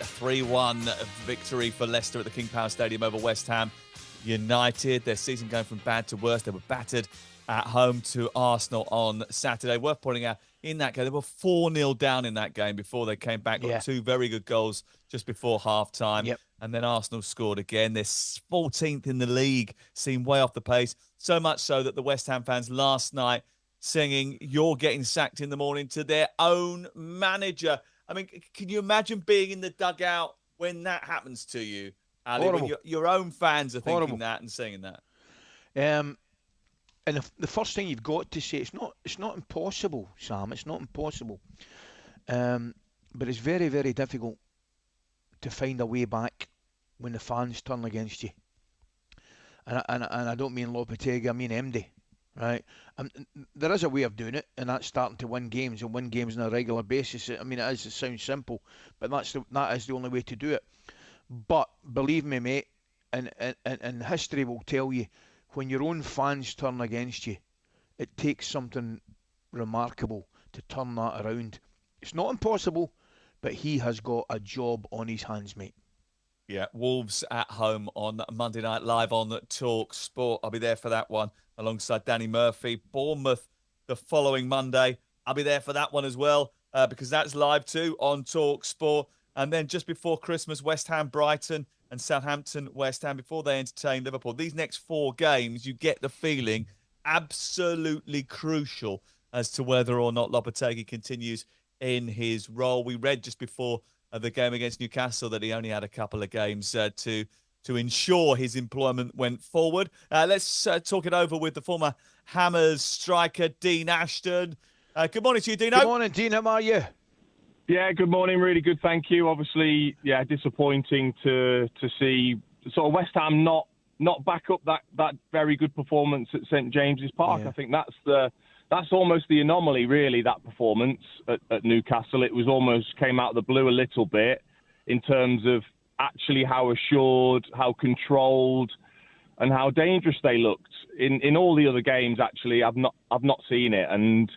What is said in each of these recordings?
3-1 victory for Leicester at the King Power Stadium over West Ham United. Their season going from bad to worse. They were battered at home to Arsenal on Saturday. Worth pointing out, in that game, they were 4-0 down in that game before they came back. Got two very good goals just before half-time. Yep. And then Arsenal scored again. They're 14th in the league, seemed way off the pace. So much so that the West Ham fans last night singing, "You're getting sacked in the morning," to their own manager. I mean, can you imagine being in the dugout when that happens to you, Ali? When your own fans are thinking that and saying that. And the first thing you've got to say, it's not impossible, Sam. It's not impossible, but it's very, very difficult to find a way back when the fans turn against you. And I don't mean Lopetegui, I mean MD, right? There is a way of doing it, and that's starting to win games and win games on a regular basis. I mean, it sounds simple, but that is the only way to do it. But believe me, mate, and history will tell you, when your own fans turn against you, it takes something remarkable to turn that around. It's not impossible, but he has got a job on his hands, mate. Yeah, Wolves at home on Monday night, live on talkSPORT. I'll be there for that one alongside Danny Murphy. Bournemouth the following Monday. I'll be there for that one as well because that's live too on talkSPORT. And then just before Christmas, West Ham, Brighton, and Southampton, West Ham, before they entertain Liverpool. These next 4 games, you get the feeling, absolutely crucial as to whether or not Lopetegui continues in his role. We read just before the game against Newcastle that he only had a couple of games to ensure his employment went forward. Let's talk it over with the former Hammers striker, Dean Ashton. Good morning to you, Dino. Good morning, Dean. How are you? Yeah, good morning. Really good, thank you. Obviously, yeah, disappointing to see sort of West Ham not back up that very good performance at St James's Park. Yeah. I think that's almost the anomaly, really, that performance at Newcastle. It was almost came out of the blue a little bit in terms of actually how assured, how controlled, and how dangerous they looked. In all the other games, actually, I've not seen it, and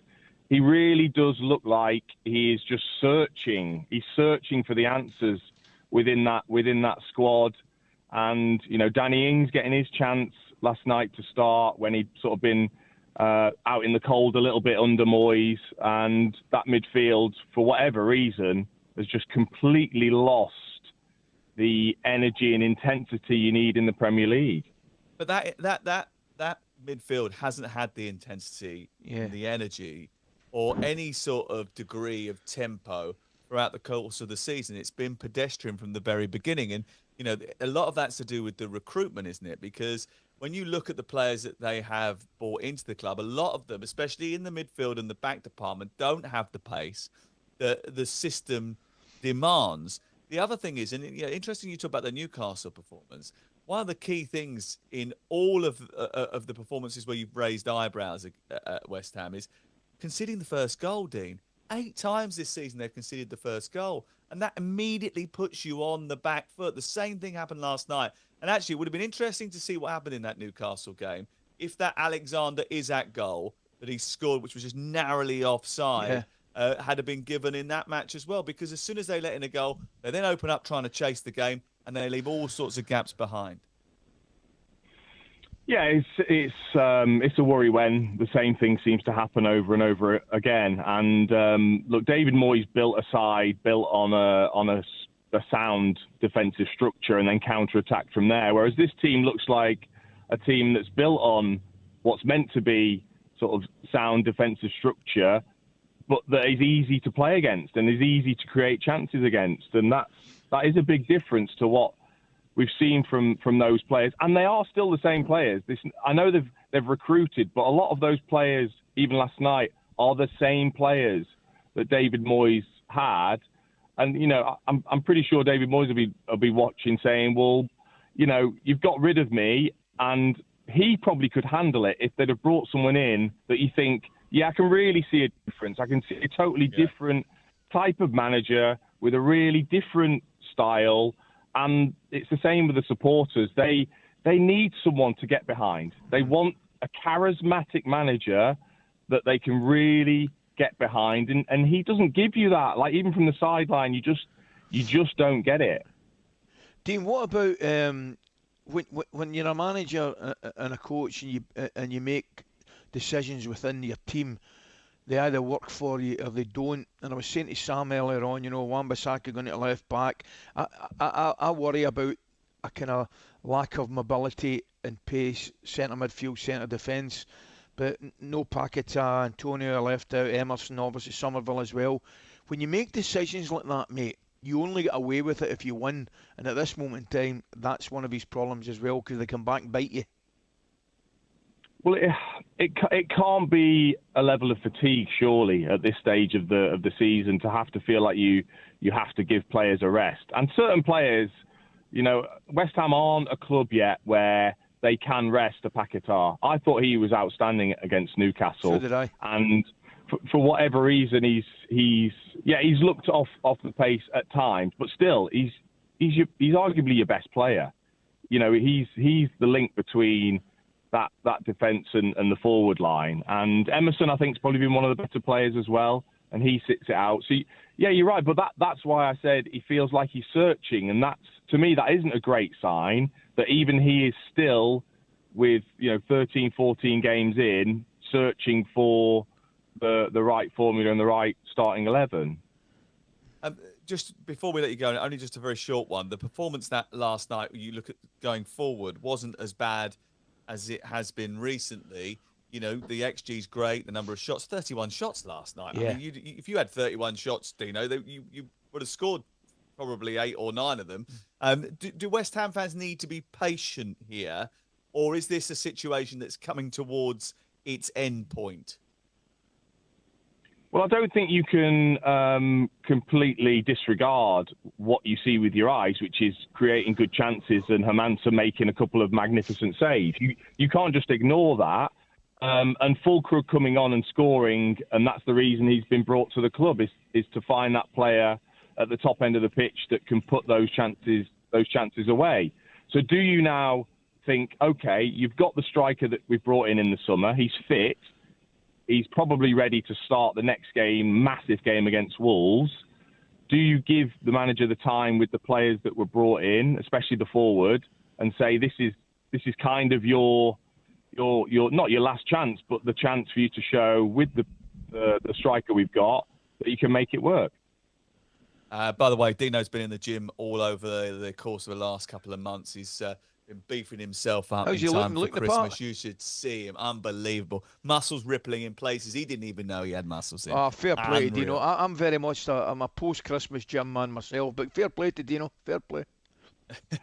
he really does look like he is just searching. He's searching for the answers within that squad. And, you know, Danny Ings getting his chance last night to start when he'd sort of been out in the cold a little bit under Moyes. And that midfield, for whatever reason, has just completely lost the energy and intensity you need in the Premier League. But that midfield hasn't had the intensity and the energy or any sort of degree of tempo throughout the course of the season. It's been pedestrian from the very beginning. And, you know, a lot of that's to do with the recruitment, isn't it? Because when you look at the players that they have brought into the club, a lot of them, especially in the midfield and the back department, don't have the pace that the system demands. The other thing is, and interesting you talk about the Newcastle performance, one of the key things in all of the performances where you've raised eyebrows at West Ham is conceding the first goal, Dean. 8 times this season they've conceded the first goal. And that immediately puts you on the back foot. The same thing happened last night. And actually, it would have been interesting to see what happened in that Newcastle game if that Alexander Isak goal that he scored, which was just narrowly offside, had been given in that match as well. Because as soon as they let in a goal, they then open up trying to chase the game, and they leave all sorts of gaps behind. Yeah, it's a worry when the same thing seems to happen over and over again. And look, David Moyes built a side built on a sound defensive structure and then counter-attack from there. Whereas this team looks like a team that's built on what's meant to be sort of sound defensive structure, but that is easy to play against and is easy to create chances against. And that is a big difference to what we've seen from those players, and they are still the same players. I know they've recruited, but a lot of those players, even last night, are the same players that David Moyes had. And you know, I'm pretty sure David Moyes will be watching, saying, "Well, you know, you've got rid of me," and he probably could handle it if they'd have brought someone in that you think, yeah, I can really see a difference. I can see a totally different type of manager with a really different style. And it's the same with the supporters. They need someone to get behind. They want a charismatic manager that they can really get behind. And he doesn't give you that. Like, even from the sideline, you You just don't get it. Dean, what about when you're a manager and a coach and you make decisions within your team? They either work for you or they don't. And I was saying to Sam earlier on, Wan-Bissaka going to left back. I worry about a kind of lack of mobility and pace, centre midfield, centre defence. But no Paquetá, Antonio left out, Emerson, obviously Somerville as well. When you make decisions like that, mate, you only get away with it if you win. And at this moment in time, that's one of his problems as well, because they come back and bite you. Well, it can't be a level of fatigue, surely, at this stage of the season, to have to feel like you have to give players a rest. And certain players, West Ham aren't a club yet where they can rest a Paquetá. I thought he was outstanding against Newcastle. So did I. And for whatever reason, he's looked off the pace at times, but still, he's arguably your best player. He's the link between that defence and the forward line. And Emerson, I think, has probably been one of the better players as well, and he sits it out. So, yeah, you're right, but that's why I said he feels like he's searching, and to me, that isn't a great sign, that even he is still, with 13, 14 games in, searching for the right formula and the right starting 11. Just before we let you go, only just a very short one. The performance that last night, you look at going forward, wasn't as bad as it has been recently. The XG's great, the number of shots, 31 shots last night. Yeah. I mean, if you had 31 shots, Dino, you would have scored probably 8 or 9 of them. Do West Ham fans need to be patient here, or is this a situation that's coming towards its end point? Well, I don't think you can completely disregard what you see with your eyes, which is creating good chances and Hermansen making a couple of magnificent saves. You can't just ignore that. And Fulkrug coming on and scoring, and that's the reason he's been brought to the club, is to find that player at the top end of the pitch that can put those chances away. So do you now think, okay, you've got the striker that we've brought in the summer, he's fit, he's probably ready to start the next game, massive game against Wolves. Do you give the manager the time with the players that were brought in, especially the forward, and say this is kind of your not your last chance, but the chance for you to show with the striker we've got that you can make it work? By the way, Dino's been in the gym all over the course of the last couple of months. He's been beefing himself up in time for Christmas. You should see him. Unbelievable. Muscles rippling in places he didn't even know he had muscles in. Oh, fair play to Dino. I'm very much I'm a post-Christmas gym man myself, but fair play to Dino. Fair play.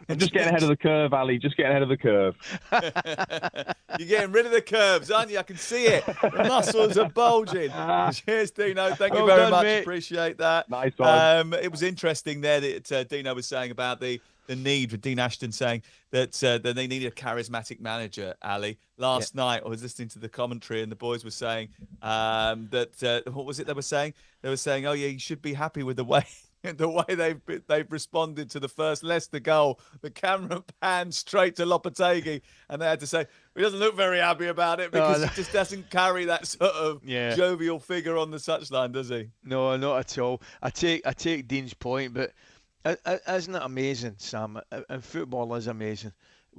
I'm just getting ahead of the curve, Ali. Just getting ahead of the curve. You're getting rid of the curves, aren't you? I can see it. The muscles are bulging. Cheers, Dino. Thank you very much. Mate. Appreciate that. Nice one. It was interesting there that Dino was saying about the need for Dean Ashton, saying that they needed a charismatic manager, Ali. Last night, I was listening to the commentary and the boys were saying that, what was it they were saying? They were saying, oh, yeah, you should be happy with the way they've responded to the first Leicester goal. The camera panned straight to Lopetegui, and they had to say he doesn't look very happy about it because he just doesn't carry that sort of jovial figure on the touchline, does he? No, not at all. I take Dean's point, but isn't it amazing, Sam? And football is amazing.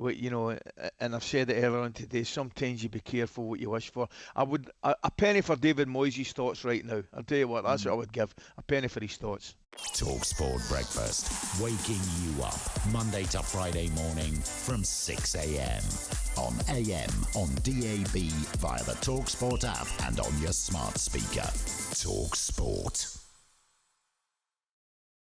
And I've said it earlier on today, sometimes you be careful what you wish for. I would a penny for David Moyes' thoughts right now. I'll tell you what, that's what I would give. A penny for his thoughts. talkSPORT Breakfast, waking you up Monday to Friday morning from 6 a.m. on AM, on DAB, via the talkSPORT app and on your smart speaker. talkSPORT.